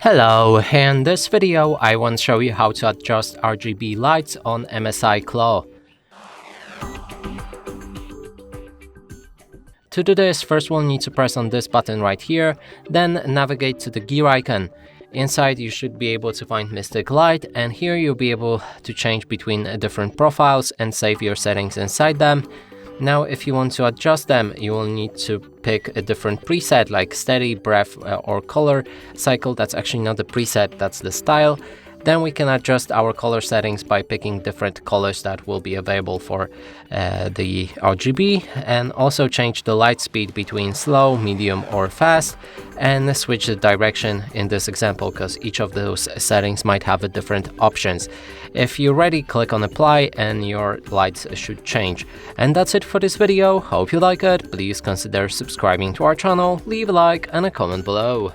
Hello, in this video I want to show you how to adjust RGB lights on MSI Claw. To do this, first we'll need to press on this button right here, then navigate to the gear icon. Inside you should be able to find Mystic Light, and here you'll be able to change between different profiles and save your settings inside them. Now if you want to adjust them, you will need to pick a different preset like steady, breath or color cycle. That's actually not the preset, that's the style. Then we can adjust our color settings by picking different colors that will be available for the RGB, and also change the light speed between slow, medium or fast, and switch the direction in this example because each of those settings might have a different options. If you're ready, click on apply and your lights should change. And that's it for this video. Hope you like it. Please consider subscribing to our channel, leave a like and a comment below.